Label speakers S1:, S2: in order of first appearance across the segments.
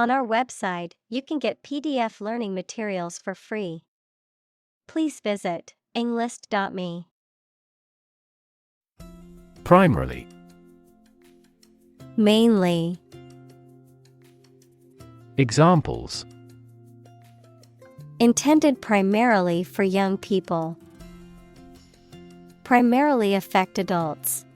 S1: On our website, you can get PDF learning materials for free. Please visit englist.me.
S2: Primarily.
S1: Mainly.
S2: Examples:
S1: Intended primarily for young people. Primarily affect adults.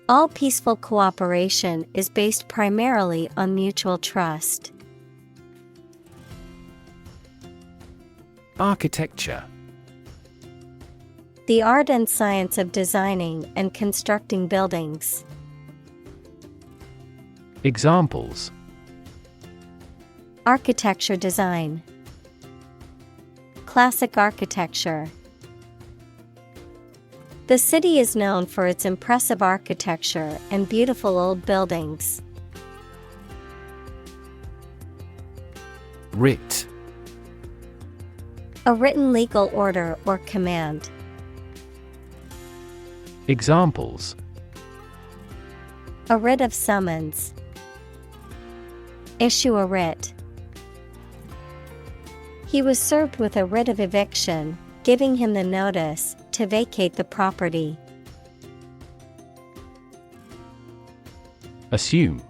S1: All peaceful cooperation is based primarily on mutual trust.
S2: Architecture.
S1: The art and science of designing and constructing buildings.
S2: Examples:
S1: Architecture design. Classic architecture. The city is known for its impressive architecture and beautiful old buildings.
S2: Writ.
S1: A written legal order or command.
S2: Examples:
S1: A writ of summons. Issue a writ. He was served with a writ of eviction, giving him the notice to vacate the property.
S2: Assume.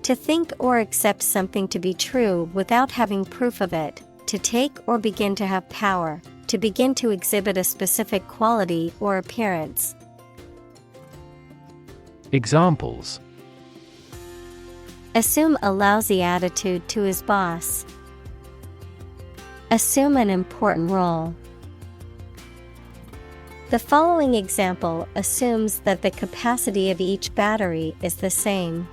S1: To think or accept something to be true without having proof of it, to take or begin to have power, to begin to exhibit a specific quality or appearance.
S2: Examples:
S1: Assume a lousy attitude to his boss. Assume an important role. The following example assumes that the capacity of each battery is the same.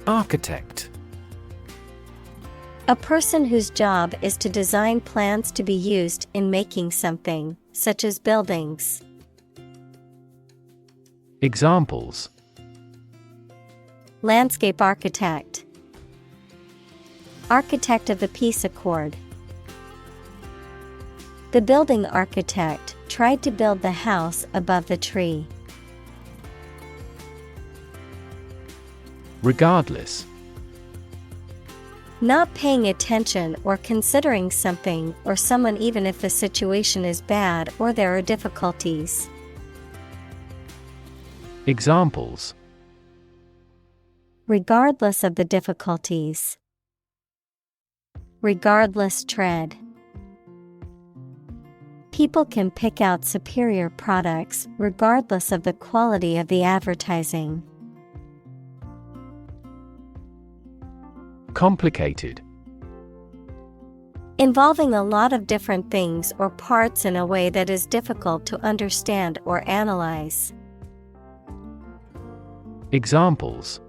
S2: Architect.
S1: A person whose job is to design plans to be used in making something, such as buildings.
S2: Examples:
S1: Landscape architect. Architect of the peace accord. The building architect tried to build the house above the tree.
S2: Regardless.
S1: Not paying attention or considering something or someone even if the situation is bad or there are difficulties.
S2: Examples:
S1: Regardless of the difficulties. Regardless tread. People can pick out superior products regardless of the quality of the advertising.
S2: Complicated.
S1: Involving a lot of different things or parts in a way that is difficult to understand or analyze.
S2: Examples: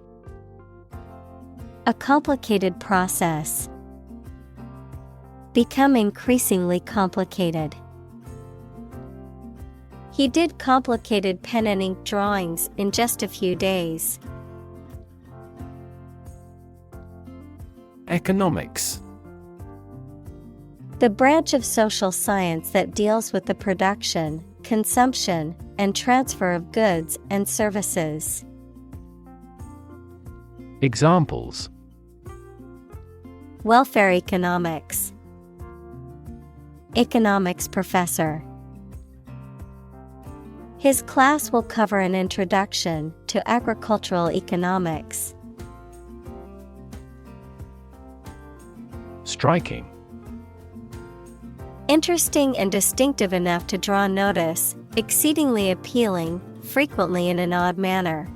S1: A complicated process. Become increasingly complicated. He did complicated pen and ink drawings in just a few days.
S2: Economics.
S1: The branch of social science that deals with the production, consumption, and transfer of goods and services.
S2: Examples:
S1: Welfare economics. Economics professor. His class will cover an introduction to agricultural economics.
S2: Striking.
S1: Interesting and distinctive enough to draw notice, exceedingly appealing, frequently in an odd manner.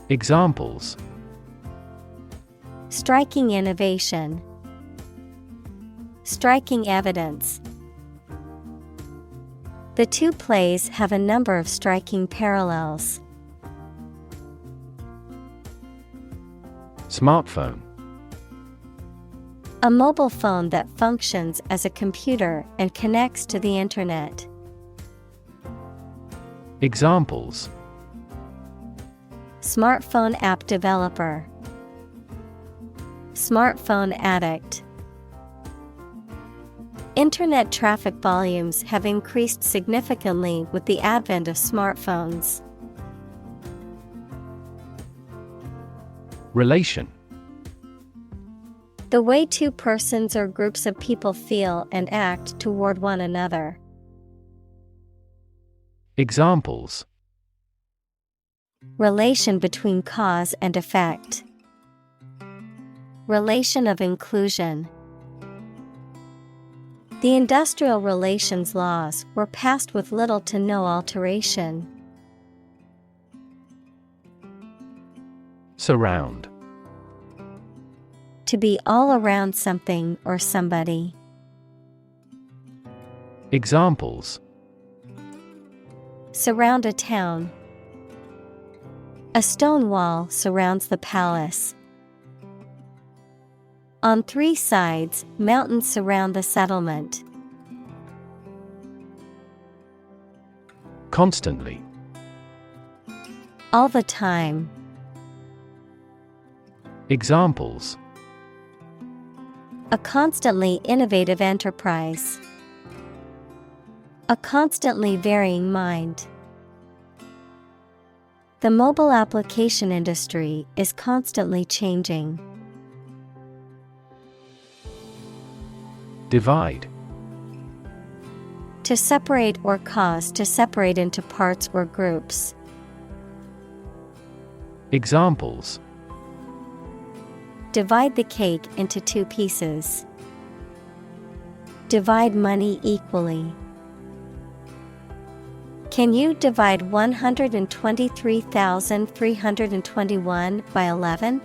S2: Examples:
S1: Striking innovation. Striking evidence. The two plays have a number of striking parallels.
S2: Smartphone.
S1: A mobile phone that functions as a computer and connects to the internet.
S2: Examples:
S1: Smartphone app developer. Smartphone addict. Internet traffic volumes have increased significantly with the advent of smartphones.
S2: Relation.
S1: The way two persons or groups of people feel and act toward one another.
S2: Examples.
S1: Relation between cause and effect. Relation of inclusion. The industrial relations laws were passed with little to no alteration.
S2: Surround.
S1: To be all around something or somebody.
S2: Examples.
S1: Surround a town. A stone wall surrounds the palace. On three sides, mountains surround the settlement.
S2: Constantly.
S1: All the time.
S2: Examples.
S1: A constantly innovative enterprise. A constantly varying mind. The mobile application industry is constantly changing.
S2: Divide.
S1: To separate or cause to separate into parts or groups.
S2: Examples.
S1: Divide the cake into two pieces. Divide money equally. Can you divide 123,321 by 11?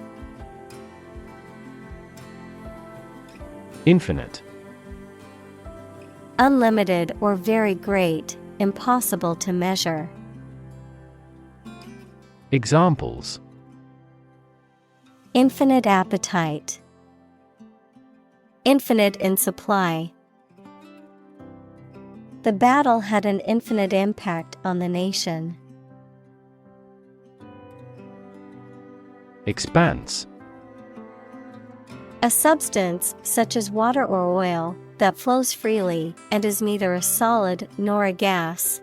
S2: Infinite.
S1: Unlimited or very great, impossible to measure.
S2: Examples.
S1: Infinite appetite. Infinite in supply. The battle had an infinite impact on the nation.
S2: Expanse.
S1: A substance, such as water or oil, that flows freely and is neither a solid nor a gas.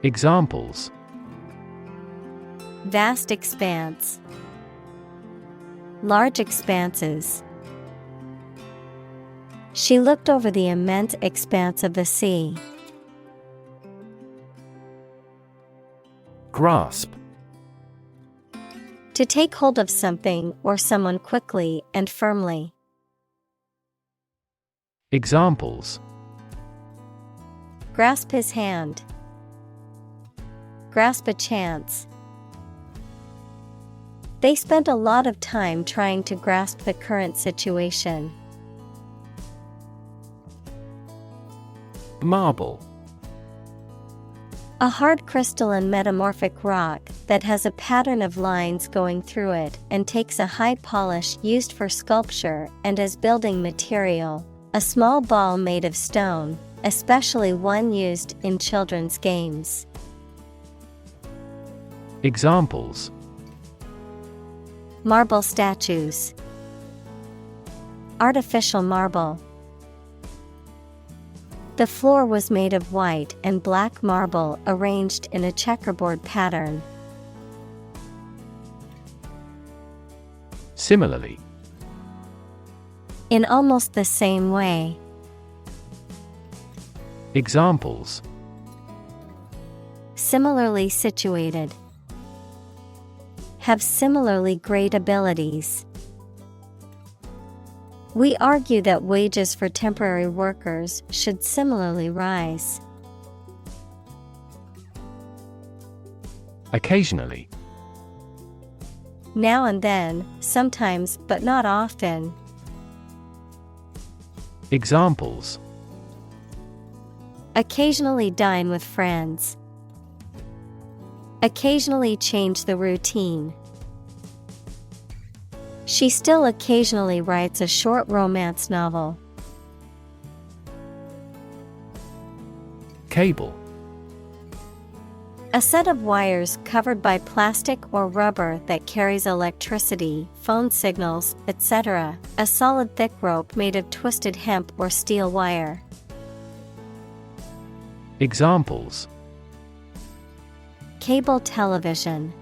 S2: Examples.
S1: Vast expanse. Large expanses. She looked over the immense expanse of the sea.
S2: Grasp.
S1: To take hold of something or someone quickly and firmly.
S2: Examples.
S1: Grasp his hand. Grasp a chance. They spent a lot of time trying to grasp the current situation.
S2: Marble.
S1: A hard crystalline metamorphic rock that has a pattern of lines going through it and takes a high polish used for sculpture and as building material. A small ball made of stone, especially one used in children's games.
S2: Examples.
S1: Marble statues. Artificial marble. The floor was made of white and black marble arranged in a checkerboard pattern.
S2: Similarly.
S1: In almost the same way.
S2: Examples.
S1: Similarly situated. Have similarly great abilities. We argue that wages for temporary workers should similarly rise.
S2: Occasionally.
S1: Now and then, sometimes but not often.
S2: Examples.
S1: Occasionally dine with friends. Occasionally change the routine. She still occasionally writes a short romance novel. Cable. A set of wires covered by plastic or rubber that carries electricity, phone signals, etc. A solid thick rope made of twisted hemp or steel wire.
S2: Examples:
S1: cable television,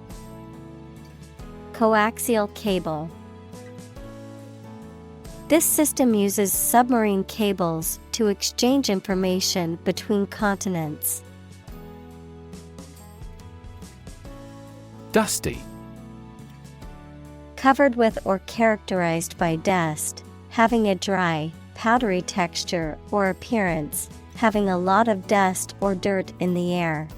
S1: coaxial cable. This system uses submarine cables to exchange information between continents.
S2: Dusty.
S1: Covered with or characterized by dust, having a dry, powdery texture or appearance, having a lot of dust or dirt in the air.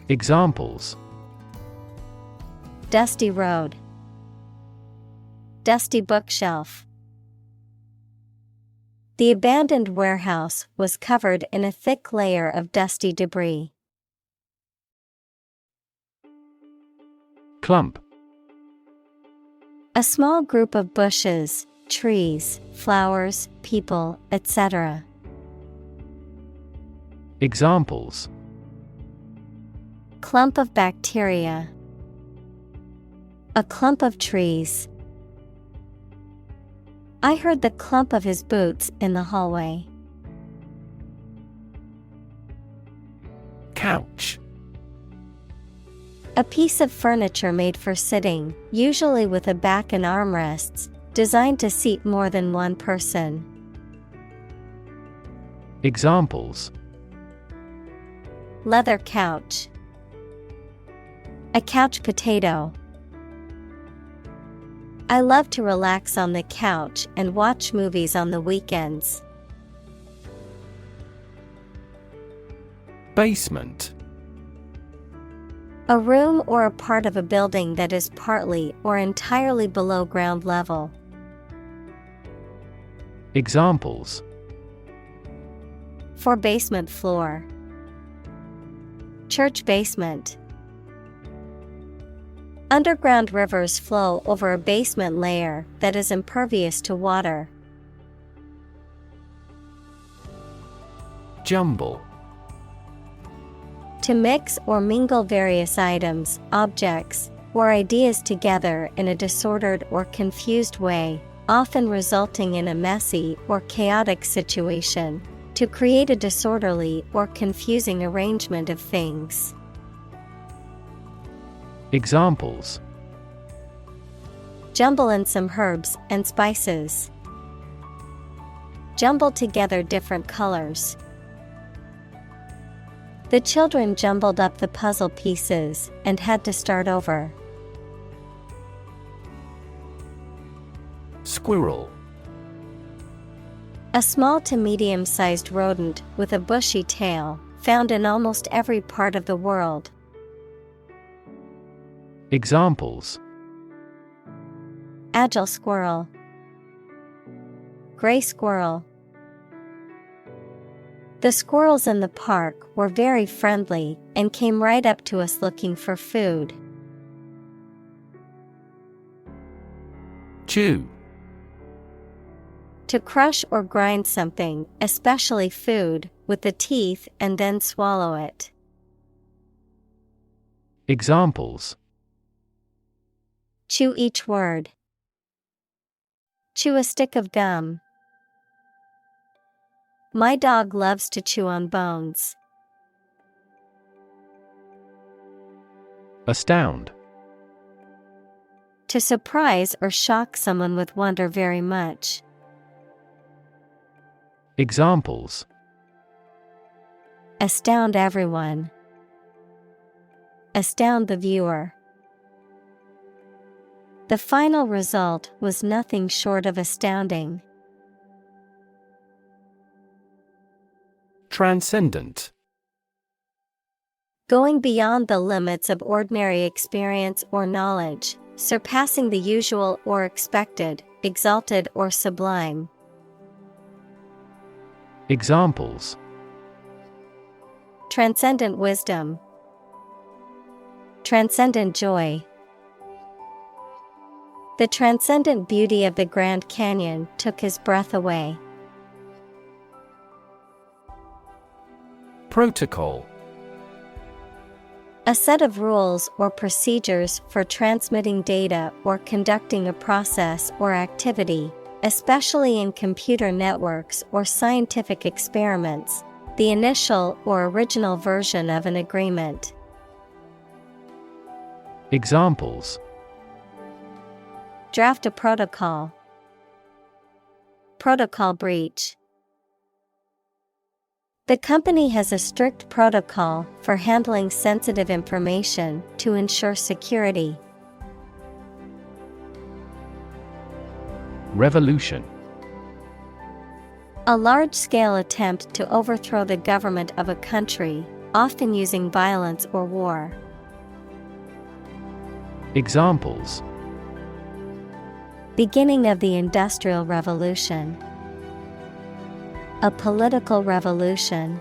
S2: Examples:
S1: dusty road, dusty bookshelf. The abandoned warehouse was covered in a thick layer of dusty debris.
S2: Clump.
S1: A small group of bushes, trees, flowers, people, etc.
S2: Examples:
S1: clump of bacteria, a clump of trees. I heard the clump of his boots in the hallway.
S2: Couch.
S1: A piece of furniture made for sitting, usually with a back and armrests, designed to seat more than one person.
S2: Examples:
S1: leather couch, a couch potato. I love to relax on the couch and watch movies on the weekends.
S2: Basement.
S1: A room or a part of a building that is partly or entirely below ground level.
S2: Examples:
S1: for basement floor, church basement. Underground rivers flow over a basement layer that is impervious to water.
S2: Jumble.
S1: To mix or mingle various items, objects, or ideas together in a disordered or confused way, often resulting in a messy or chaotic situation. To create a disorderly or confusing arrangement of things.
S2: Examples:
S1: jumble in some herbs and spices. Jumble together different colors. The children jumbled up the puzzle pieces and had to start over.
S2: Squirrel.
S1: A small to medium-sized rodent with a bushy tail, found in almost every part of the world.
S2: Examples:
S1: agile squirrel, gray squirrel. The squirrels in the park were very friendly and came right up to us looking for food.
S2: Chew.
S1: To crush or grind something, especially food, with the teeth and then swallow it.
S2: Examples:
S1: chew each word. Chew a stick of gum. My dog loves to chew on bones.
S2: Astound.
S1: To surprise or shock someone with wonder very much.
S2: Examples:
S1: astound everyone. Astound the viewer. The final result was nothing short of astounding.
S2: Transcendent.
S1: Going beyond the limits of ordinary experience or knowledge, surpassing the usual or expected, exalted or sublime.
S2: Examples:
S1: transcendent wisdom. Transcendent joy. The transcendent beauty of the Grand Canyon took his breath away.
S2: Protocol.
S1: A set of rules or procedures for transmitting data or conducting a process or activity, especially in computer networks or scientific experiments, the initial or original version of an agreement.
S2: Examples:
S1: Draft a protocol. Protocol breach. The company has a strict protocol for handling sensitive information to ensure security.
S2: Revolution.
S1: A large-scale attempt to overthrow the government of a country, often using violence or war.
S2: Examples:
S1: Beginning of the Industrial Revolution. A political revolution.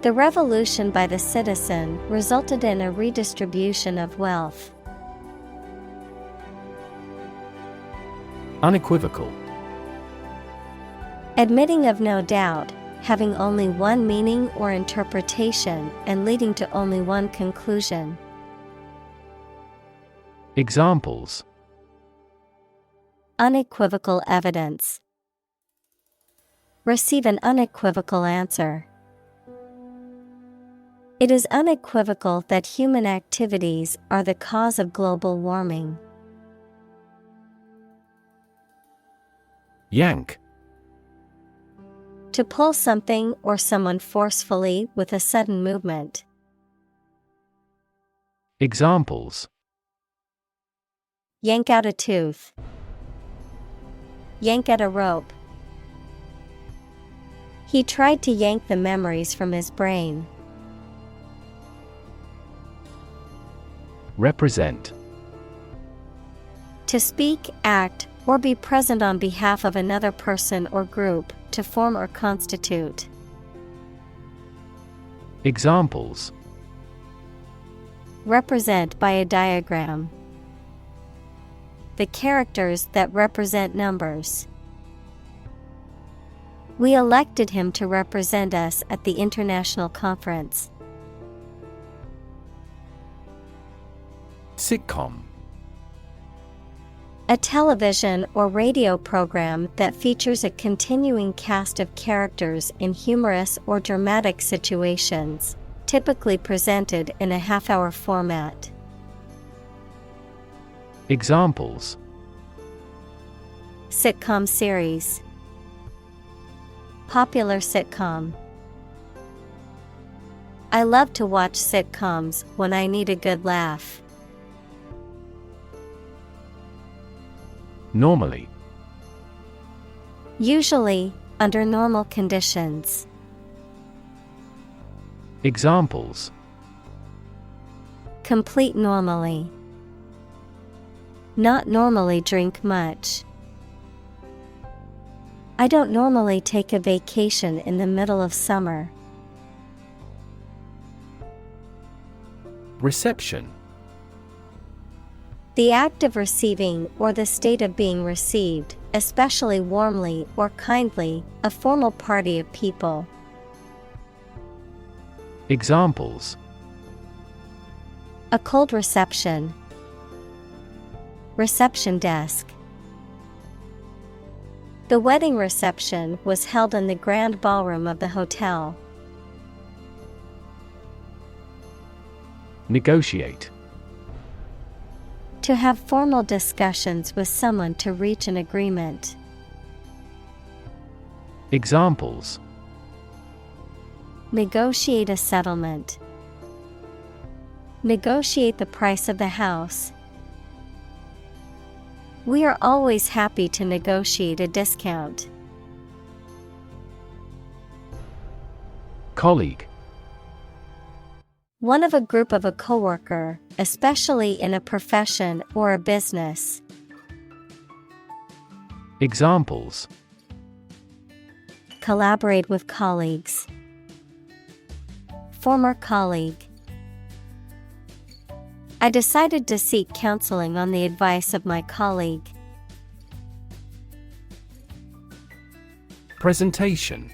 S1: The revolution by the citizen resulted in a redistribution of wealth.
S2: Unequivocal.
S1: Admitting of no doubt, having only one meaning or interpretation and leading to only one conclusion.
S2: Examples:
S1: Unequivocal evidence. Receive an unequivocal answer. It is unequivocal that human activities are the cause of global warming.
S2: Yank.
S1: To pull something or someone forcefully with a sudden movement.
S2: Examples:
S1: Yank out a tooth. Yank at a rope. He tried to yank the memories from his brain.
S2: Represent.
S1: To speak, act, or be present on behalf of another person or group, to form or constitute.
S2: Examples:
S1: Represent by a diagram. The characters that represent numbers. We elected him to represent us at the international conference.
S2: Sitcom.
S1: A television or radio program that features a continuing cast of characters in humorous or dramatic situations, typically presented in a half-hour format.
S2: Examples:
S1: Sitcom series. Popular sitcom. I love to watch sitcoms when I need a good laugh.
S2: Normally.
S1: Usually, under normal conditions.
S2: Examples:
S1: Complete normally. Not normally drink much. I don't normally take a vacation in the middle of summer.
S2: Reception.
S1: The act of receiving or the state of being received, especially warmly or kindly, a formal party of people.
S2: Examples:
S1: A cold reception. Reception desk. The wedding reception was held in the grand ballroom of the hotel.
S2: Negotiate.
S1: To have formal discussions with someone to reach an agreement.
S2: Examples:
S1: Negotiate a settlement. Negotiate the price of the house. We are always happy to negotiate a discount.
S2: Colleague.
S1: One of a group of a coworker, especially in a profession or a business.
S2: Examples:
S1: Collaborate with colleagues. Former colleague. I decided to seek counseling on the advice of my colleague.
S2: Presentation.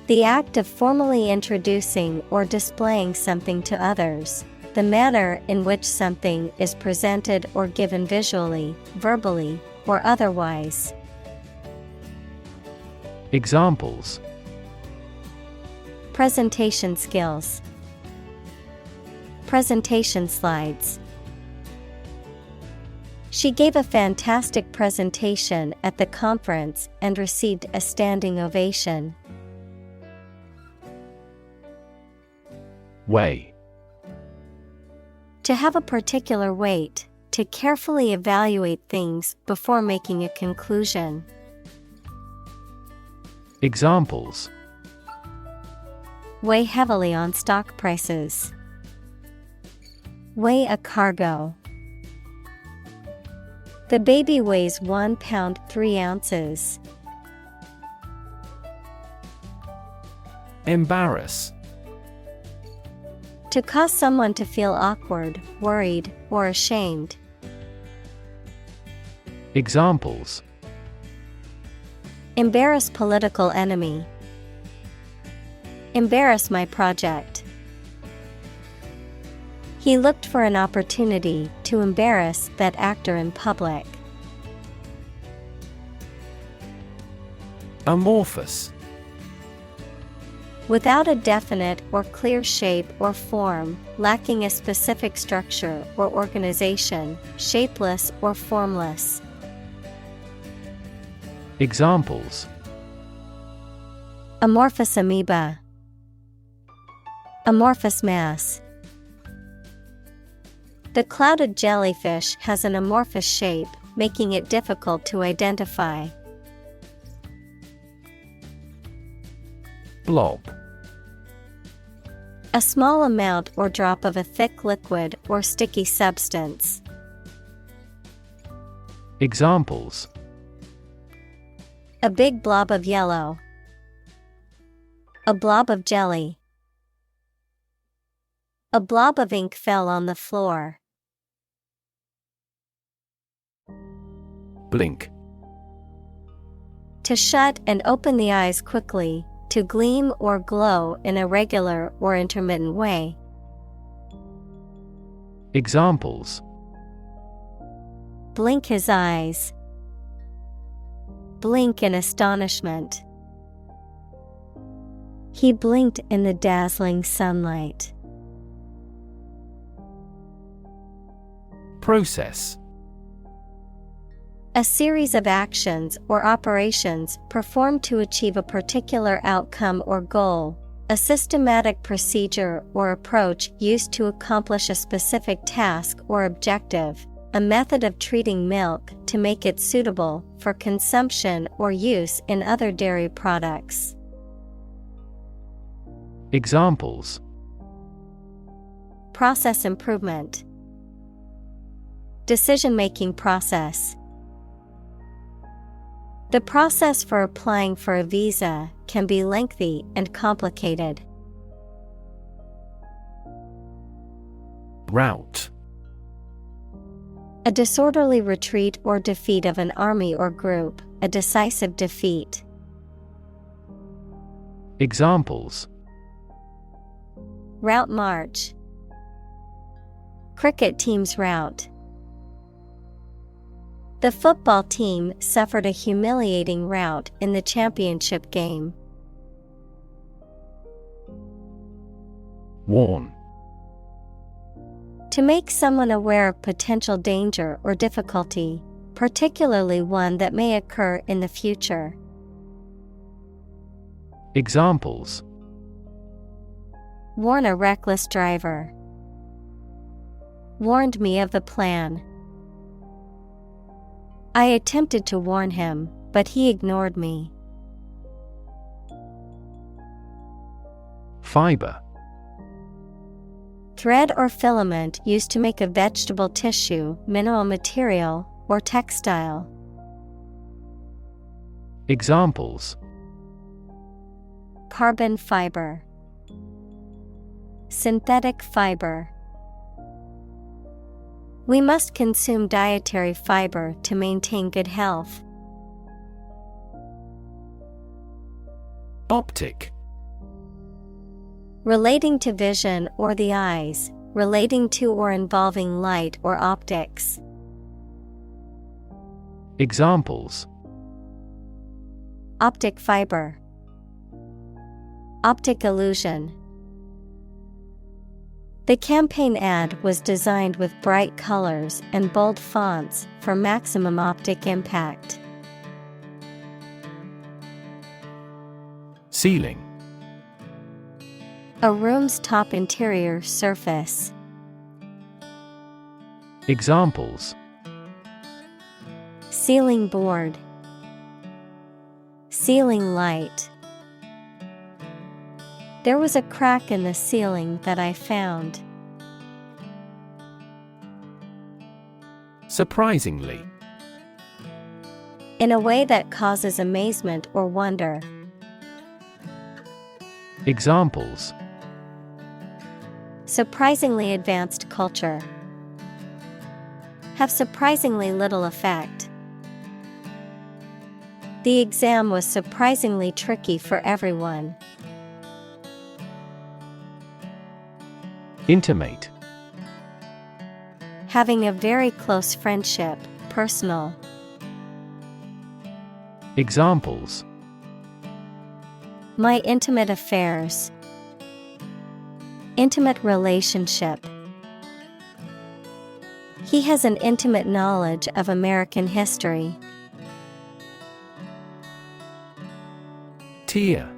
S1: The act of formally introducing or displaying something to others. The manner in which something is presented or given visually, verbally, or otherwise.
S2: Examples:
S1: Presentation skills. Presentation slides. She gave a fantastic presentation at the conference and received a standing ovation.
S2: Weigh.
S1: To have a particular weight, to carefully evaluate things before making a conclusion.
S2: Examples:
S1: Weigh heavily on stock prices. Weigh a cargo. The baby weighs 1 pound 3 ounces.
S2: Embarrass.
S1: To cause someone to feel awkward, worried, or ashamed.
S2: Examples:
S1: Embarrass political enemy. Embarrass my project. He looked for an opportunity to embarrass that actor in public.
S2: Amorphous.
S1: Without a definite or clear shape or form, lacking a specific structure or organization, shapeless or formless.
S2: Examples:
S1: Amorphous amoeba. Amorphous mass. The clouded jellyfish has an amorphous shape, making it difficult to identify.
S2: Blob.
S1: A small amount or drop of a thick liquid or sticky substance.
S2: Examples:
S1: A big blob of yellow. A blob of jelly. A blob of ink fell on the floor.
S2: Blink.
S1: To shut and open the eyes quickly, to gleam or glow in a regular or intermittent way.
S2: Examples:
S1: Blink his eyes. Blink in astonishment. He blinked in the dazzling sunlight.
S2: Process.
S1: A series of actions or operations performed to achieve a particular outcome or goal. A systematic procedure or approach used to accomplish a specific task or objective. A method of treating milk to make it suitable for consumption or use in other dairy products.
S2: Examples:
S1: Process improvement. Decision-making process. The process for applying for a visa can be lengthy and complicated.
S2: Rout.
S1: A disorderly retreat or defeat of an army or group, a decisive defeat.
S2: Examples:
S1: Route march. Cricket team's rout. The football team suffered a humiliating rout in the championship game.
S2: Warn.
S1: To make someone aware of potential danger or difficulty, particularly one that may occur in the future.
S2: Examples:
S1: Warn a reckless driver. Warned me of the plan. I attempted to warn him, but he ignored me.
S2: Fiber.
S1: Thread or filament used to make a vegetable tissue, mineral material, or textile.
S2: Examples:
S1: Carbon fiber. Synthetic fiber. We must consume dietary fiber to maintain good health.
S2: Optic.
S1: Relating to vision or the eyes, relating to or involving light or optics.
S2: Examples:
S1: Optic fiber. Optic illusion. The campaign ad was designed with bright colors and bold fonts for maximum optic impact.
S2: Ceiling.
S1: A room's top interior surface.
S2: Examples:
S1: Ceiling board. Ceiling light. There was a crack in the ceiling that I found.
S2: Surprisingly.
S1: In a way that causes amazement or wonder.
S2: Examples:
S1: Surprisingly advanced culture. Have surprisingly little effect. The exam was surprisingly tricky for everyone.
S2: Intimate.
S1: Having a very close friendship, personal.
S2: Examples:
S1: My intimate affairs. Intimate relationship. He has an intimate knowledge of American history.
S2: Tier.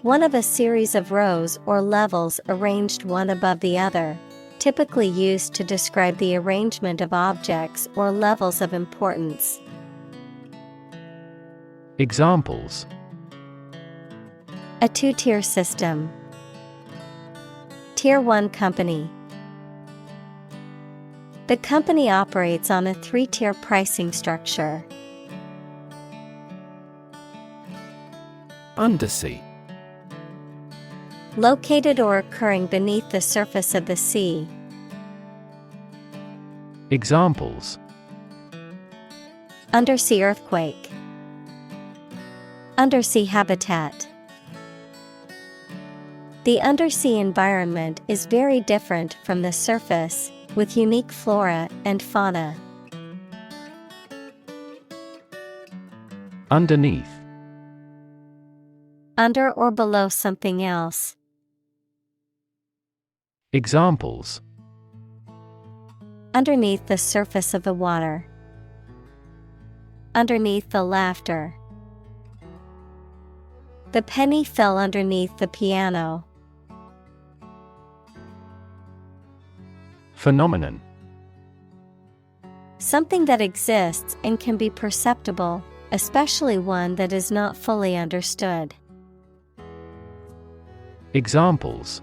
S1: One of a series of rows or levels arranged one above the other, typically used to describe the arrangement of objects or levels of importance.
S2: Examples:
S1: A two-tier system. Tier 1 company. The company operates on a 3-tier pricing structure.
S2: Undersea.
S1: Located or occurring beneath the surface of the sea.
S2: Examples:
S1: Undersea earthquake. Undersea habitat. The undersea environment is very different from the surface, with unique flora and fauna.
S2: Underneath.
S1: Under or below something else.
S2: Examples:
S1: Underneath the surface of the water. Underneath the laughter. The penny fell underneath the piano.
S2: Phenomenon.
S1: Something that exists and can be perceptible, especially one that is not fully understood.
S2: Examples: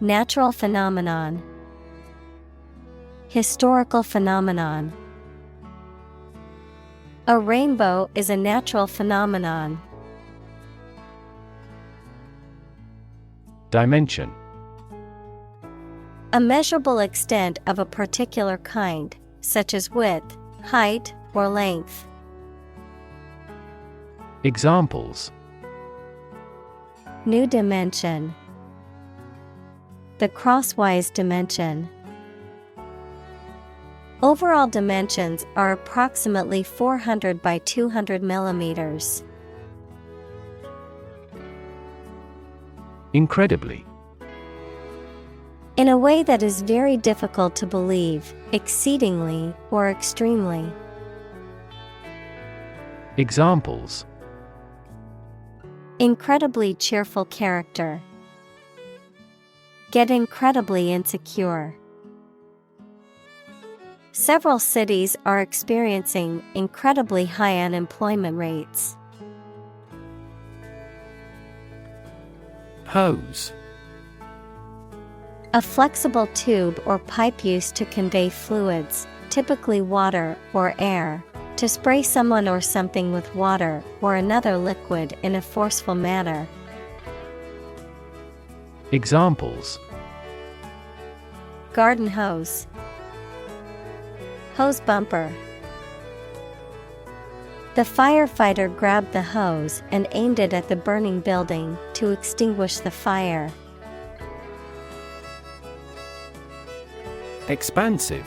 S1: Natural phenomenon. Historical phenomenon. A rainbow is a natural phenomenon.
S2: Dimension.
S1: A measurable extent of a particular kind, such as width, height, or length.
S2: Examples:
S1: New dimension. The crosswise dimension. Overall dimensions are approximately 400 by 200 millimeters.
S2: Incredibly.
S1: In a way that is very difficult to believe, exceedingly, or extremely.
S2: Examples:
S1: Incredibly cheerful character. Get incredibly insecure. Several cities are experiencing incredibly high unemployment rates.
S2: Hose.
S1: A flexible tube or pipe used to convey fluids, typically water or air, to spray someone or something with water or another liquid in a forceful manner.
S2: Examples:
S1: Garden hose. Hose bumper. The firefighter grabbed the hose and aimed it at the burning building to extinguish the fire.
S2: Expansive.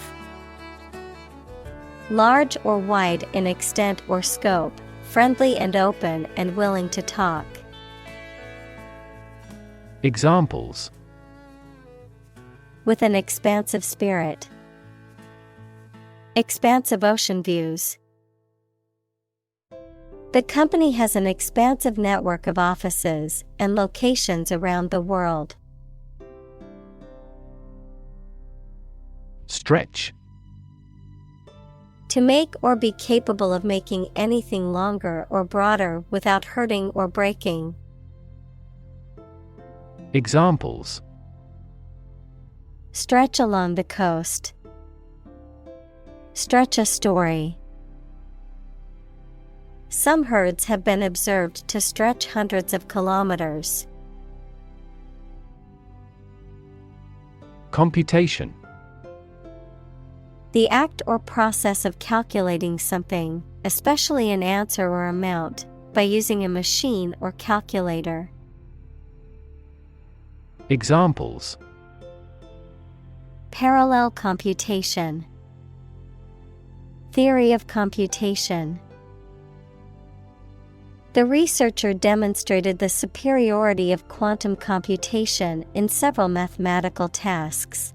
S1: Large or wide in extent or scope, friendly and open and willing to talk.
S2: Examples.
S1: With an expansive spirit. Expansive ocean views. The company has an expansive network of offices and locations around the world.
S2: Stretch.
S1: To make or be capable of making anything longer or broader without hurting or breaking.
S2: Examples.
S1: Stretch along the coast. Stretch a story. Some herds have been observed to stretch hundreds of kilometers.
S2: Computation.
S1: The act or process of calculating something, especially an answer or amount, by using a machine or calculator.
S2: Examples.
S1: Parallel computation. Theory of computation. The researcher demonstrated the superiority of quantum computation in several mathematical tasks.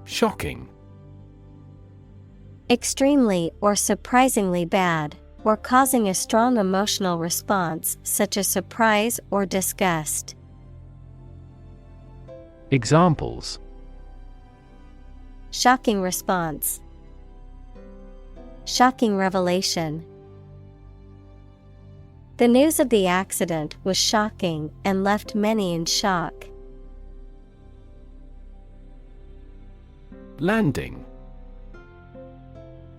S2: Shocking.
S1: Extremely or surprisingly bad, or causing a strong emotional response such as surprise or disgust.
S2: Examples.
S1: Shocking response. Shocking revelation. The news of the accident was shocking and left many in shock.
S2: Landing.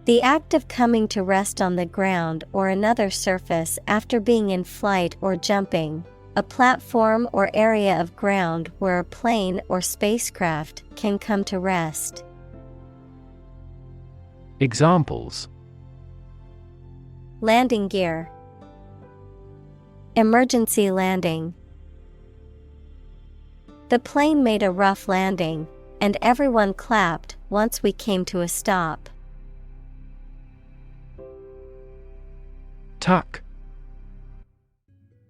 S1: The act of coming to rest on the ground or another surface after being in flight or jumping, a platform or area of ground where a plane or spacecraft can come to rest.
S2: Examples.
S1: Landing gear. Emergency landing. The plane made a rough landing, and everyone clapped once we came to a stop.
S2: Tuck.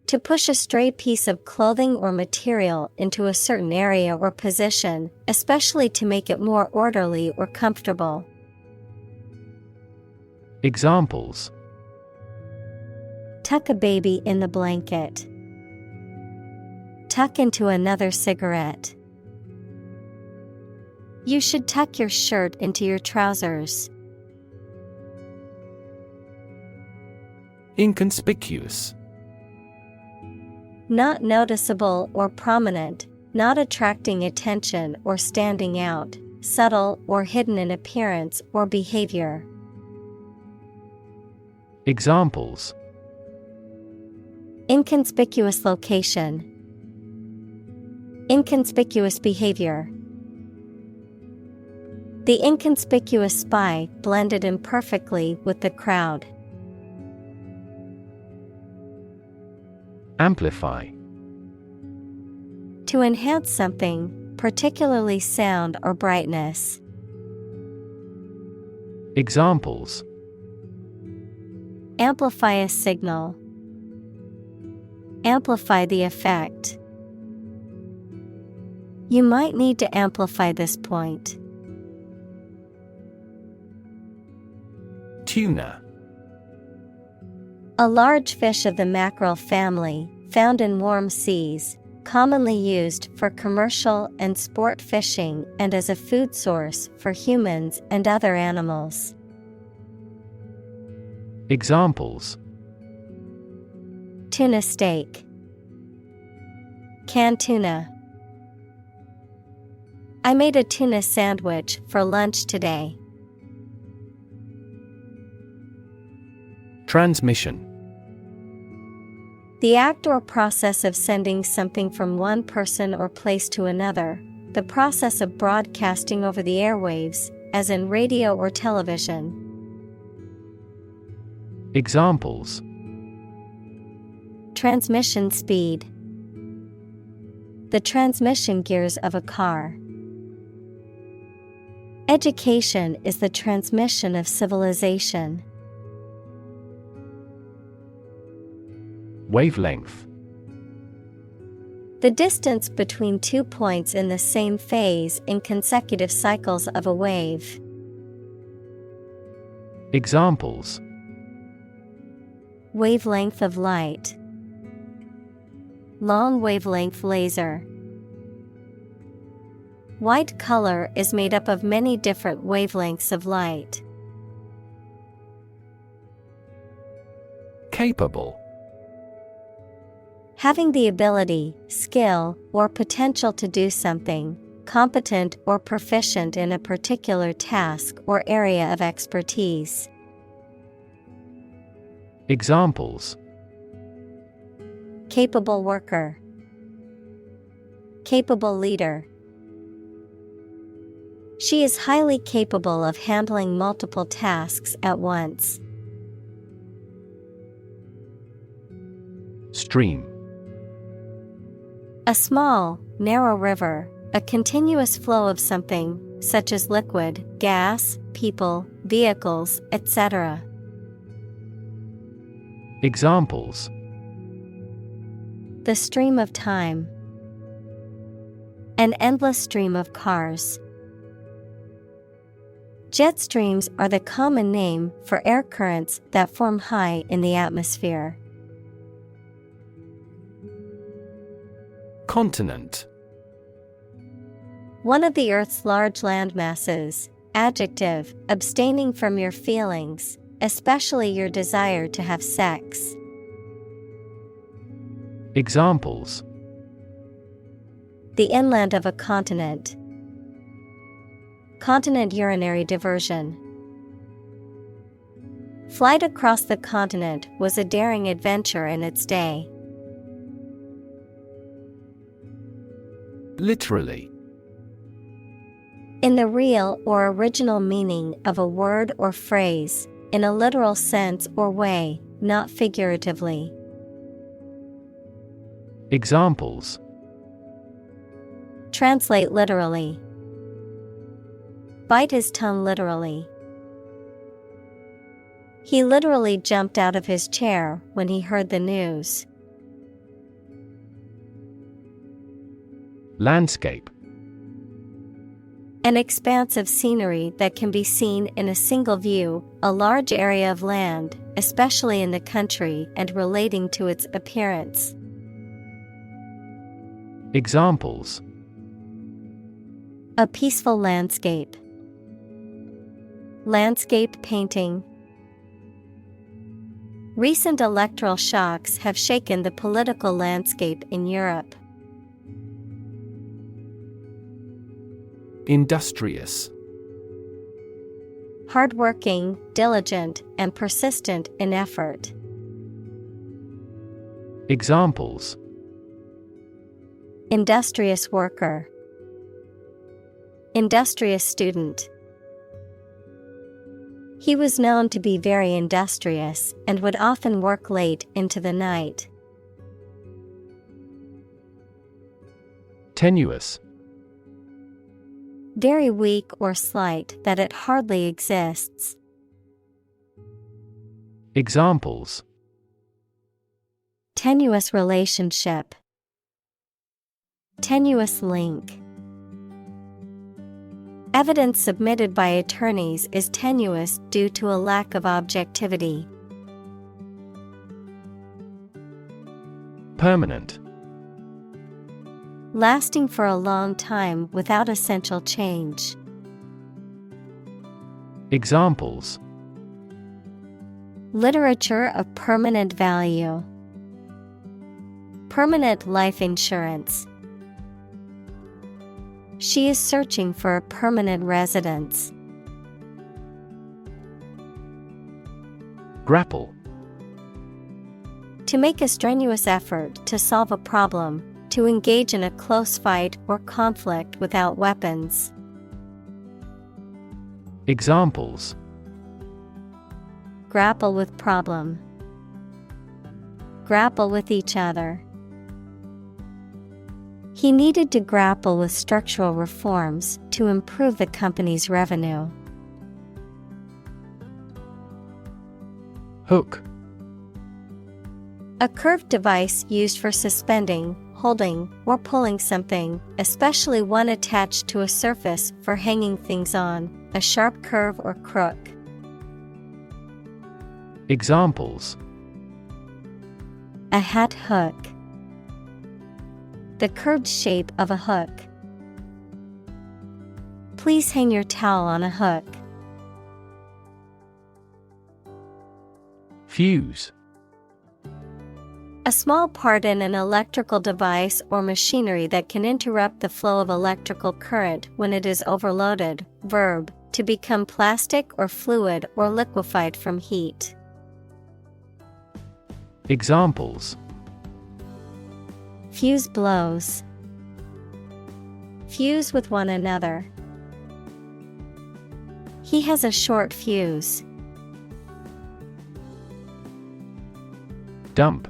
S1: To push a stray piece of clothing or material into a certain area or position, especially to make it more orderly or comfortable.
S2: Examples.
S1: Tuck a baby in the blanket. Tuck into another cigarette. You should tuck your shirt into your trousers.
S2: Inconspicuous.
S1: Not noticeable or prominent, not attracting attention or standing out, subtle or hidden in appearance or behavior.
S2: Examples.
S1: Inconspicuous location. Inconspicuous behavior. The inconspicuous spy blended imperfectly with the crowd.
S2: Amplify.
S1: To enhance something, particularly sound or brightness.
S2: Examples.
S1: Amplify a signal. Amplify the effect. You might need to amplify this point.
S2: Tuna.
S1: A large fish of the mackerel family, found in warm seas, commonly used for commercial and sport fishing and as a food source for humans and other animals.
S2: Examples.
S1: Tuna steak. Canned tuna. I made a tuna sandwich for lunch today.
S2: Transmission.
S1: The act or process of sending something from one person or place to another, the process of broadcasting over the airwaves, as in radio or television.
S2: Examples:
S1: Transmission speed. The transmission gears of a car. Education is the transmission of civilization.
S2: Wavelength.
S1: The distance between 2 points in the same phase in consecutive cycles of a wave.
S2: Examples:
S1: Wavelength of light. Long wavelength laser. White color is made up of many different wavelengths of light.
S2: Capable.
S1: Having the ability, skill, or potential to do something, competent or proficient in a particular task or area of expertise.
S2: Examples:
S1: Capable worker. Capable leader. She is highly capable of handling multiple tasks at once.
S2: Stream.
S1: A small, narrow river, a continuous flow of something, such as liquid, gas, people, vehicles, etc.
S2: Examples:
S1: The stream of time. An endless stream of cars. Jet streams are the common name for air currents that form high in the atmosphere.
S2: Continent.
S1: One of the Earth's large landmasses. Adjective, abstaining from your feelings, especially your desire to have sex.
S2: Examples:
S1: The inland of a continent. Continent urinary diversion. Flight across the continent was a daring adventure in its day.
S2: Literally.
S1: In the real or original meaning of a word or phrase, in a literal sense or way, not figuratively.
S2: Examples:
S1: Translate literally. Bite his tongue literally. He literally jumped out of his chair when he heard the news.
S2: Landscape.
S1: An expanse of scenery that can be seen in a single view, a large area of land, especially in the country and relating to its appearance.
S2: Examples:
S1: A peaceful landscape. Landscape painting. Recent electoral shocks have shaken the political landscape in Europe.
S2: Industrious.
S1: Hardworking, diligent, and persistent in effort.
S2: Examples:
S1: Industrious worker. Industrious student. He was known to be very industrious and would often work late into the night.
S2: Tenuous.
S1: Very weak or slight that it hardly exists.
S2: Examples:
S1: Tenuous relationship. Tenuous link. Evidence submitted by attorneys is tenuous due to a lack of objectivity.
S2: Permanent.
S1: Lasting for a long time without essential change.
S2: Examples:
S1: Literature of permanent value. Permanent life insurance. She is searching for a permanent residence.
S2: Grapple.
S1: To make a strenuous effort to solve a problem, to engage in a close fight or conflict without weapons.
S2: Examples:
S1: grapple with problem, grapple with each other. He needed to grapple with structural reforms to improve the company's revenue.
S2: Hook.
S1: A curved device used for suspending, holding, or pulling something, especially one attached to a surface for hanging things on, a sharp curve or crook.
S2: Examples:
S1: a hat hook, the curved shape of a hook. Please hang your towel on a hook.
S2: Fuse.
S1: A small part in an electrical device or machinery that can interrupt the flow of electrical current when it is overloaded. Verb, to become plastic or fluid or liquefied from heat.
S2: Examples:
S1: fuse blows, fuse with one another. He has a short fuse.
S2: Dump.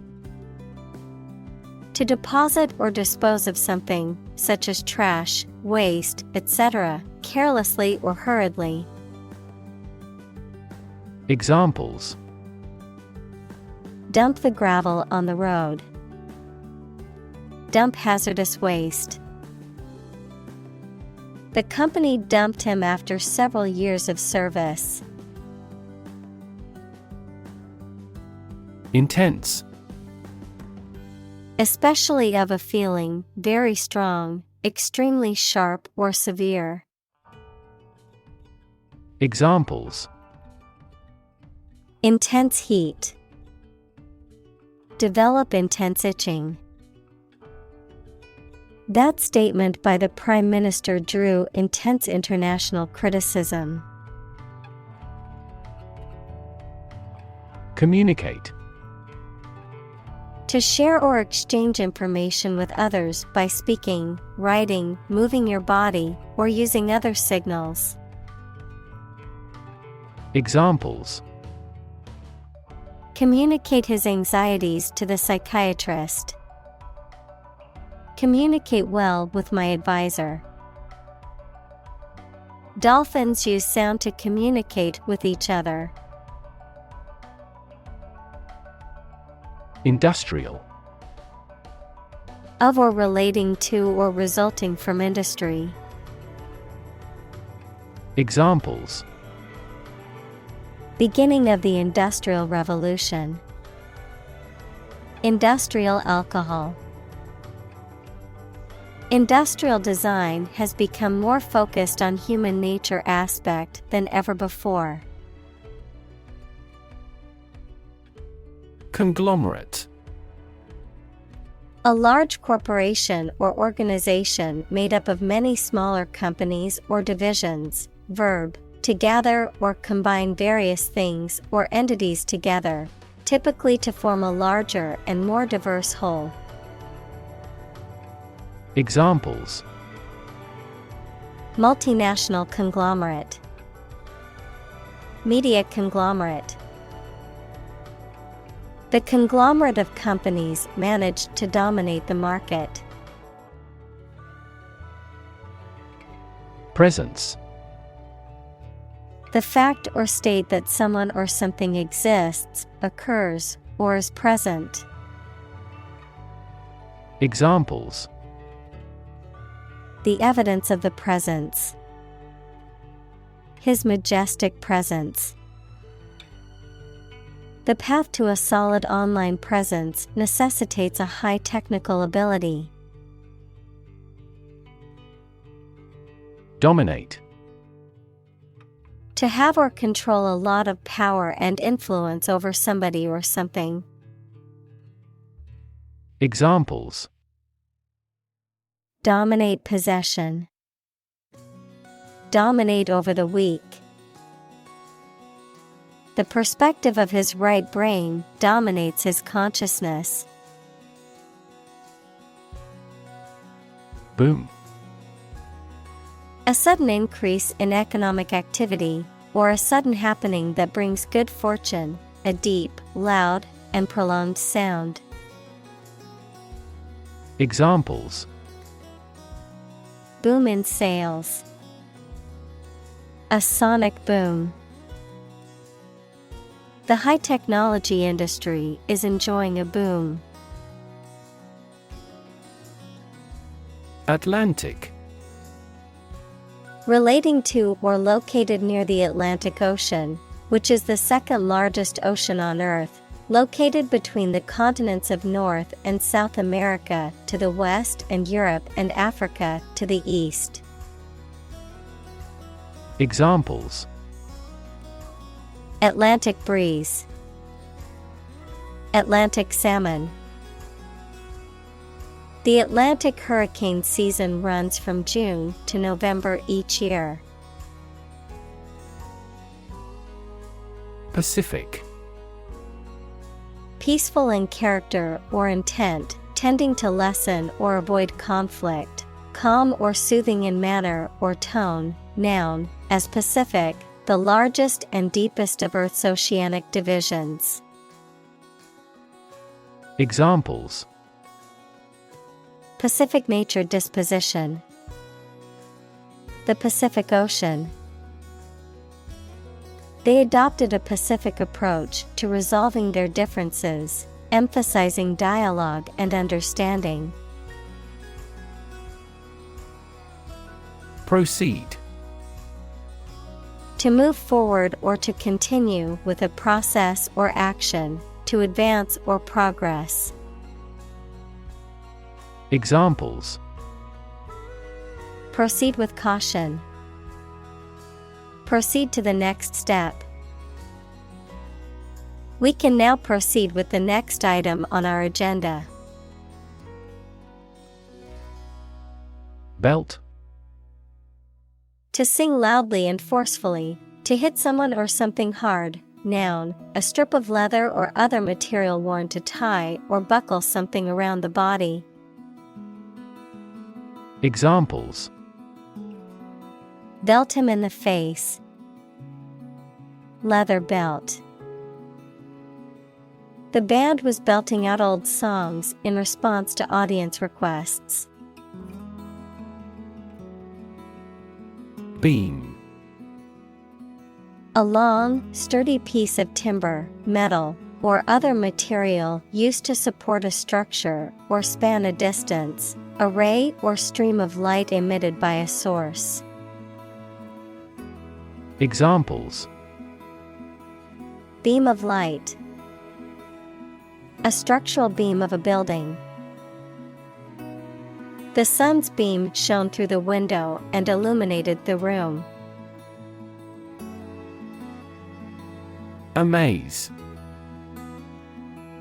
S1: To deposit or dispose of something, such as trash, waste, etc., carelessly or hurriedly.
S2: Examples:
S1: dump the gravel on the road, dump hazardous waste. The company dumped him after several years of service.
S2: Intense.
S1: Especially of a feeling, very strong, extremely sharp or severe.
S2: Examples:
S1: intense heat, develop intense itching. That statement by the Prime Minister drew intense international criticism.
S2: Communicate.
S1: To share or exchange information with others by speaking, writing, moving your body, or using other signals.
S2: Examples:
S1: communicate his anxieties to the psychiatrist. Communicate well with my advisor. Dolphins use sound to communicate with each other.
S2: Industrial.
S1: Of or relating to or resulting from industry.
S2: Examples:
S1: beginning of the Industrial Revolution. Industrial alcohol. Industrial design has become more focused on human nature aspect than ever before.
S2: Conglomerate.
S1: A large corporation or organization made up of many smaller companies or divisions. Verb, to gather or combine various things or entities together, typically to form a larger and more diverse whole.
S2: Examples:
S1: multinational conglomerate, media conglomerate. The conglomerate of companies managed to dominate the market.
S2: Presence.
S1: The fact or state that someone or something exists, occurs, or is present.
S2: Examples:
S1: the evidence of the presence. His majestic presence. The path to a solid online presence necessitates a high technical ability.
S2: Dominate.
S1: To have or control a lot of power and influence over somebody or something.
S2: Examples:
S1: dominate possession. Dominate over the weak. The perspective of his right brain dominates his consciousness. A sudden increase in economic activity, or a sudden happening that brings good fortune, a deep, loud, and prolonged sound.
S2: Examples:
S1: Boom in sales. A sonic boom. The high technology industry is enjoying a boom.
S2: Atlantic.
S1: Relating to or located near the Atlantic Ocean, which is the second largest ocean on Earth, located between the continents of North and South America to the west and Europe and Africa to the east.
S2: Examples:
S1: Atlantic breeze. Atlantic salmon. The Atlantic hurricane season runs from June to November each year.
S2: Pacific.
S1: Peaceful in character or intent, tending to lessen or avoid conflict, calm or soothing in manner or tone. Noun, as Pacific, the largest and deepest of Earth's oceanic divisions.
S2: Examples:
S1: Pacific nature disposition. The Pacific Ocean. They adopted a pacific approach to resolving their differences, emphasizing dialogue and understanding.
S2: Proceed.
S1: To move forward or to continue with a process or action, to advance or progress.
S2: Examples:
S1: Proceed with caution. Proceed to the next step. We can now proceed with the next item on our agenda.
S2: Belt.
S1: To sing loudly and forcefully, to hit someone or something hard. Noun, a strip of leather or other material worn to tie or buckle something around the body.
S2: Examples:
S1: Belt him in the face. Leather belt. The band was belting out old songs in response to audience requests.
S2: Beam.
S1: A long, sturdy piece of timber, metal, or other material used to support a structure or span a distance, a ray or stream of light emitted by a source.
S2: Examples:
S1: Beam of light. A structural beam of a building. The sun's beam shone through the window and illuminated the room.
S2: Amaze.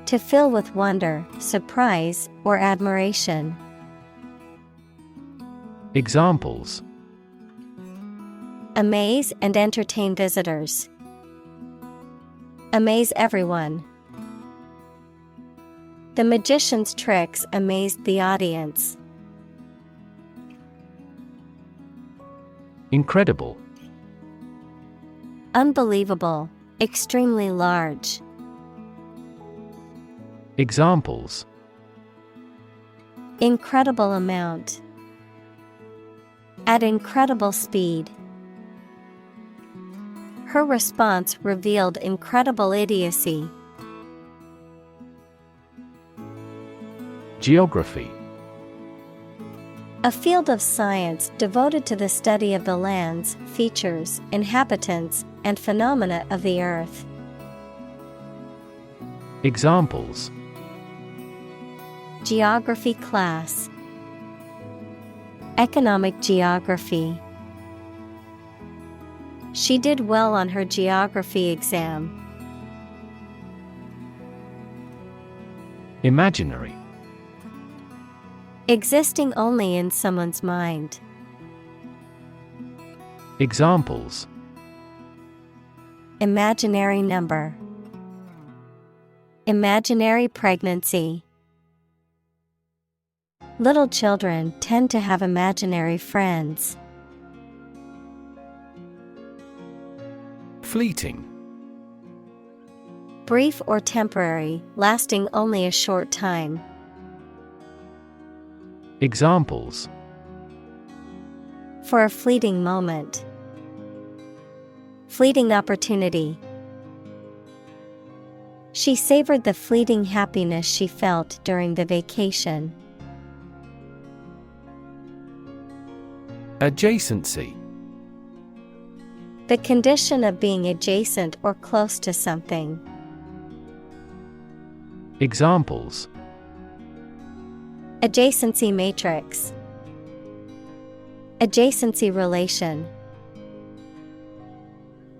S1: To fill with wonder, surprise, or admiration.
S2: Examples:
S1: Amaze and entertain visitors. Amaze everyone. The magician's tricks amazed the audience.
S2: Incredible.
S1: Unbelievable, extremely large.
S2: Examples:
S1: Incredible amount. At incredible speed. Her response revealed incredible idiocy.
S2: Geography.
S1: A field of science devoted to the study of the lands, features, inhabitants, and phenomena of the earth.
S2: Examples:
S1: Geography class. Economic geography. She did well on her geography exam.
S2: Imaginary.
S1: Existing only in someone's mind.
S2: Examples:
S1: Imaginary number. Imaginary pregnancy. Little children tend to have imaginary friends.
S2: Fleeting.
S1: Brief or temporary, lasting only a short time.
S2: Examples:
S1: For a fleeting moment. Fleeting opportunity. She savored the fleeting happiness she felt during the vacation.
S2: Adjacency.
S1: The condition of being adjacent or close to something.
S2: Examples:
S1: Adjacency matrix. Adjacency relation.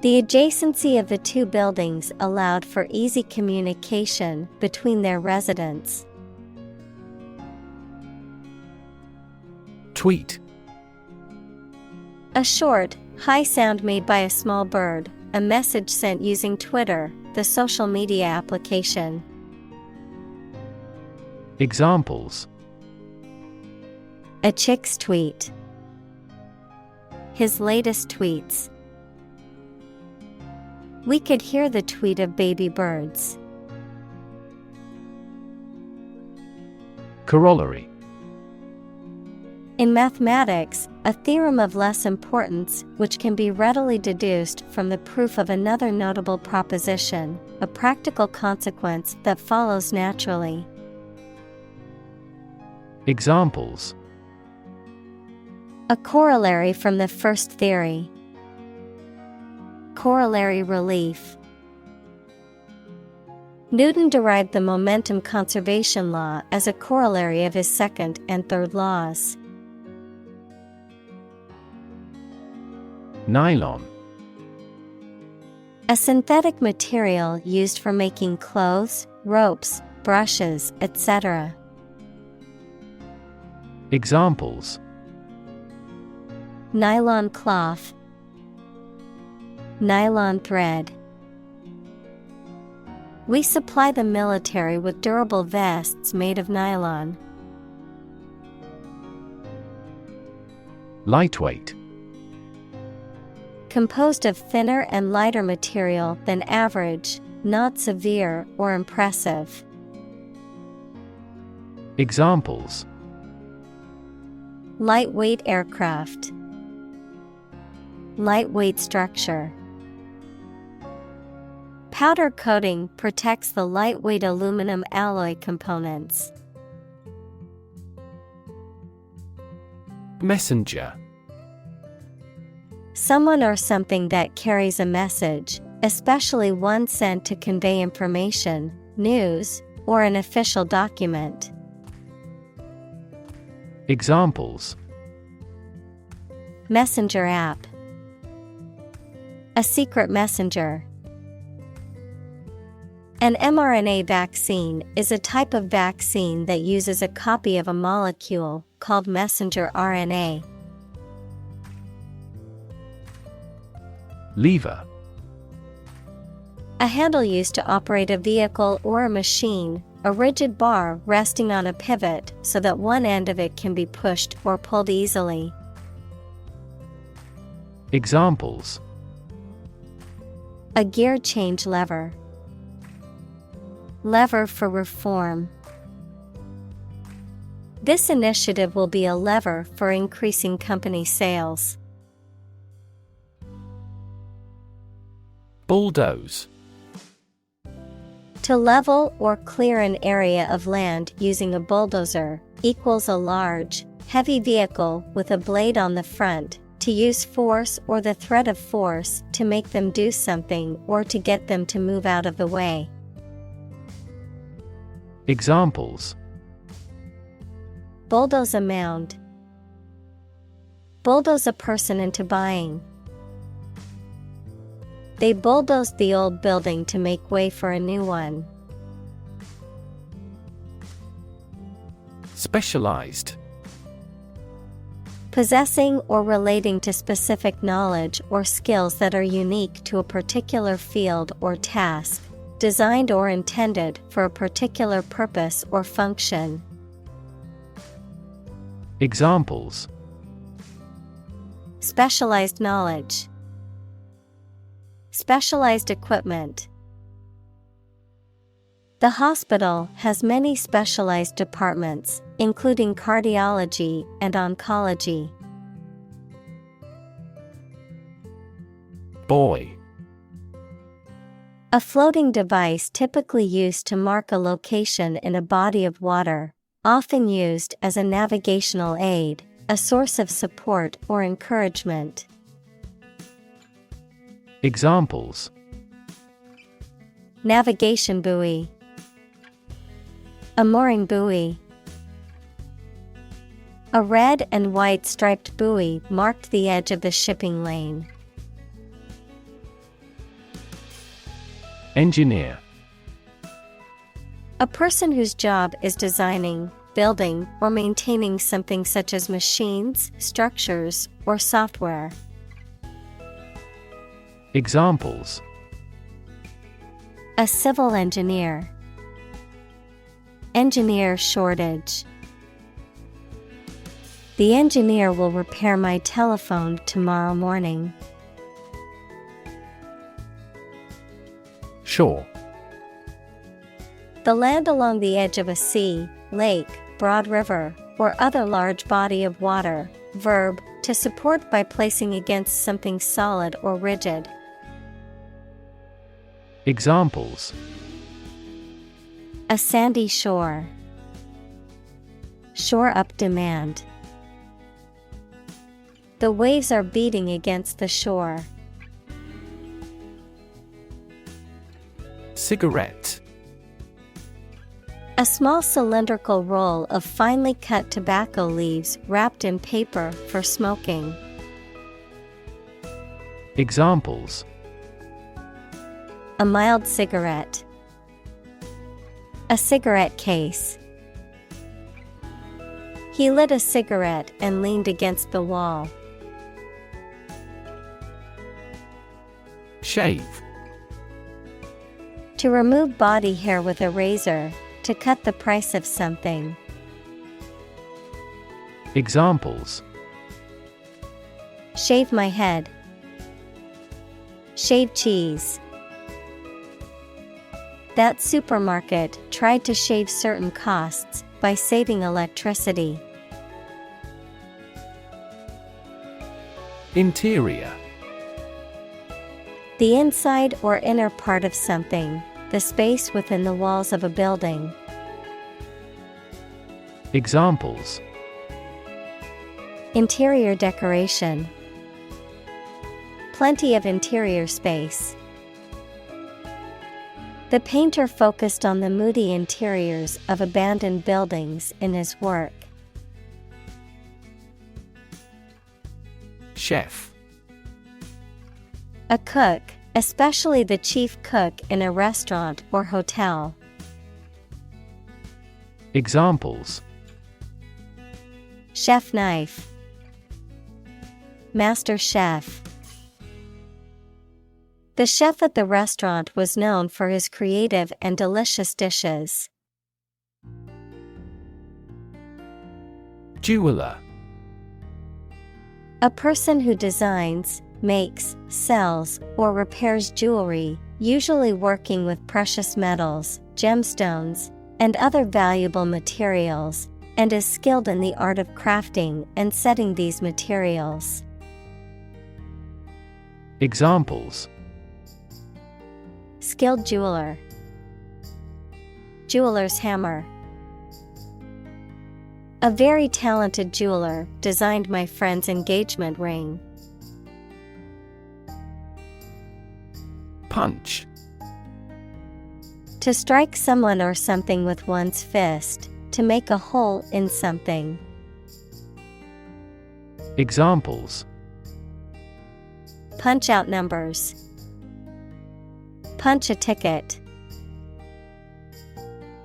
S1: The adjacency of the two buildings allowed for easy communication between their residents.
S2: Tweet.
S1: A short, high sound made by a small bird, a message sent using Twitter, the social media application.
S2: Examples:
S1: A chick's tweet. His latest tweets. We could hear the tweet of baby birds.
S2: Corollary.
S1: In mathematics, a theorem of less importance which can be readily deduced from the proof of another notable proposition, a practical consequence that follows naturally.
S2: Examples:
S1: A corollary from the first theory. Corollary relief. Newton derived the momentum conservation law as a corollary of his second and third laws.
S2: Nylon.
S1: A synthetic material used for making clothes, ropes, brushes, etc.
S2: Examples:
S1: Nylon cloth. Nylon thread. We supply the military with durable vests made of nylon.
S2: Lightweight.
S1: Composed of thinner and lighter material than average, not severe or impressive.
S2: Examples:
S1: Lightweight aircraft. Lightweight structure. Powder coating protects the lightweight aluminum alloy components.
S2: Messenger.
S1: Someone or something that carries a message, especially one sent to convey information, news, or an official document.
S2: Examples:
S1: Messenger app. A secret messenger. An mRNA vaccine is a type of vaccine that uses a copy of a molecule called messenger RNA.
S2: Lever.
S1: A handle used to operate a vehicle or a machine, a rigid bar resting on a pivot so that one end of it can be pushed or pulled easily.
S2: Examples:
S1: A gear change lever. Lever for reform. This initiative will be a lever for increasing company sales.
S2: Bulldoze.
S1: To level or clear an area of land using a bulldozer equals a large, heavy vehicle with a blade on the front, to use force or the threat of force to make them do something or to get them to move out of the way.
S2: Examples:
S1: Bulldoze a mound. Bulldoze a person into buying. They bulldozed the old building to make way for a new one.
S2: Specialized.
S1: Possessing or relating to specific knowledge or skills that are unique to a particular field or task, designed or intended for a particular purpose or function.
S2: Examples:
S1: Specialized knowledge. specialized equipment. The hospital has many specialized departments, including cardiology and oncology.
S2: Buoy.
S1: A floating device typically used to mark a location in a body of water, often used as a navigational aid, a source of support or encouragement.
S2: Examples:
S1: Navigation buoy, a mooring buoy. A red and white striped buoy marked the edge of the shipping lane.
S2: Engineer.
S1: A person whose job is designing, building, or maintaining something such as machines, structures, or software.
S2: Examples:
S1: A civil engineer. Engineer shortage. The engineer will repair my telephone tomorrow morning.
S2: Shore.
S1: The land along the edge of a sea, lake, broad river, or other large body of water. Verb, to support by placing against something solid or rigid.
S2: Examples:
S1: A sandy shore. Shore up demand. The waves are beating against the shore.
S2: Cigarette.
S1: A small cylindrical roll of finely cut tobacco leaves wrapped in paper for smoking.
S2: Examples:
S1: A mild cigarette. A cigarette case. He lit a cigarette and leaned against the wall.
S2: Shave.
S1: To remove body hair with a razor, to cut the price of something.
S2: Examples:
S1: Shave my head. Shave cheese. That supermarket tried to shave certain costs by saving electricity.
S2: Interior.
S1: The inside or inner part of something, the space within the walls of a building.
S2: Examples:
S1: Interior decoration. Plenty of interior space. The painter focused on the moody interiors of abandoned buildings in his work.
S2: Chef.
S1: A cook, especially the chief cook in a restaurant or hotel.
S2: Examples:
S1: Chef knife. Master chef. The chef at the restaurant was known for his creative and delicious dishes.
S2: Jeweler.
S1: A person who designs, makes, sells, or repairs jewelry, usually working with precious metals, gemstones, and other valuable materials, and is skilled in the art of crafting and setting these materials.
S2: Examples:
S1: Skilled jeweler. Jeweler's hammer. A very talented jeweler designed my friend's engagement ring.
S2: Punch.
S1: To strike someone or something with one's fist, to make a hole in something.
S2: Examples:
S1: Punch out numbers. Punch a ticket.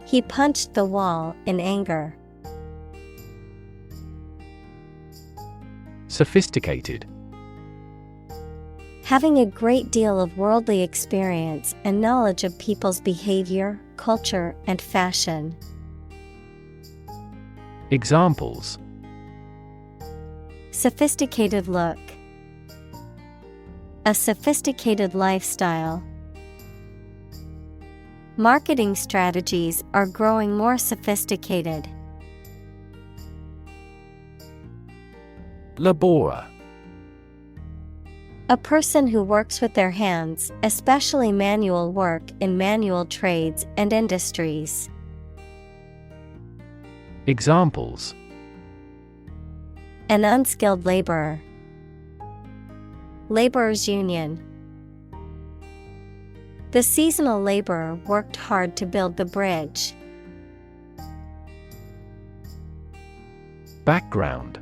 S1: He punched the wall in anger.
S2: Sophisticated.
S1: Having a great deal of worldly experience and knowledge of people's behavior, culture, and fashion.
S2: Examples:
S1: Sophisticated look. A sophisticated lifestyle. Marketing strategies are growing more sophisticated.
S2: Laborer.
S1: A person who works with their hands, especially manual work in manual trades and industries.
S2: Examples:
S1: An unskilled laborer. Laborers' union. The seasonal laborer worked hard to build the bridge.
S2: Background.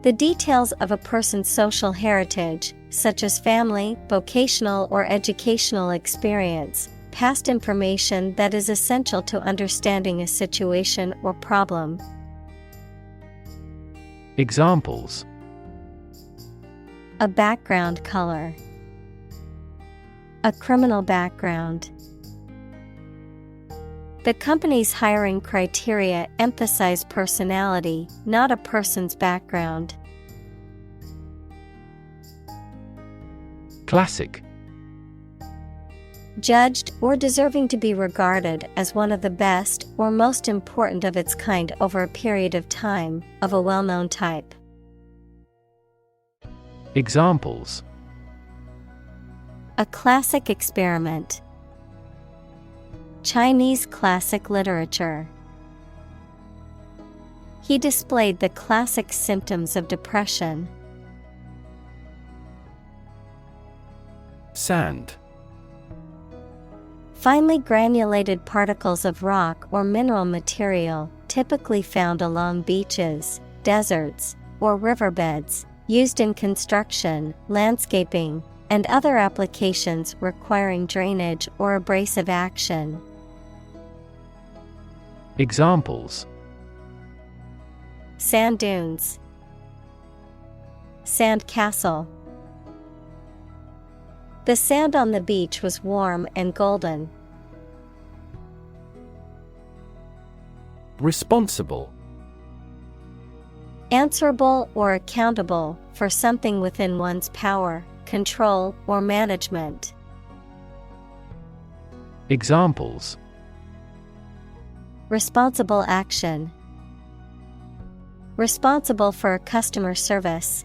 S1: The details of a person's social heritage, such as family, vocational or educational experience, past information that is essential to understanding a situation or problem.
S2: Examples:
S1: A background color. A criminal background. The company's hiring criteria emphasize personality, not a person's background.
S2: Classic.
S1: Judged or deserving to be regarded as one of the best or most important of its kind over a period of time, of a well-known type.
S2: Examples:
S1: A classic experiment. Chinese classic literature. He displayed the classic symptoms of depression.
S2: Sand.
S1: Finely granulated particles of rock or mineral material, typically found along beaches, deserts, or riverbeds, used in construction, landscaping, and other applications requiring drainage or abrasive action.
S2: Examples:
S1: Sand dunes. Sand castle. The sand on the beach was warm and golden.
S2: Responsible.
S1: Answerable or accountable for something within one's power, control, or management.
S2: Examples:
S1: Responsible action. Responsible for customer service.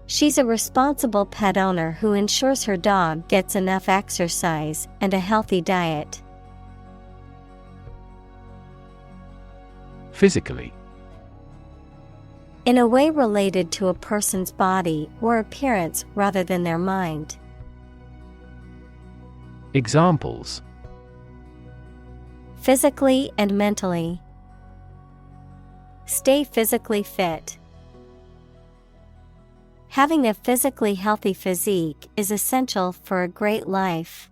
S1: She's a responsible pet owner who ensures her dog gets enough exercise and a healthy diet.
S2: Physically.
S1: In a way related to a person's body or appearance rather than their mind.
S2: Examples:
S1: Physically and mentally. Stay physically fit. Having a physically healthy physique is essential for a great life.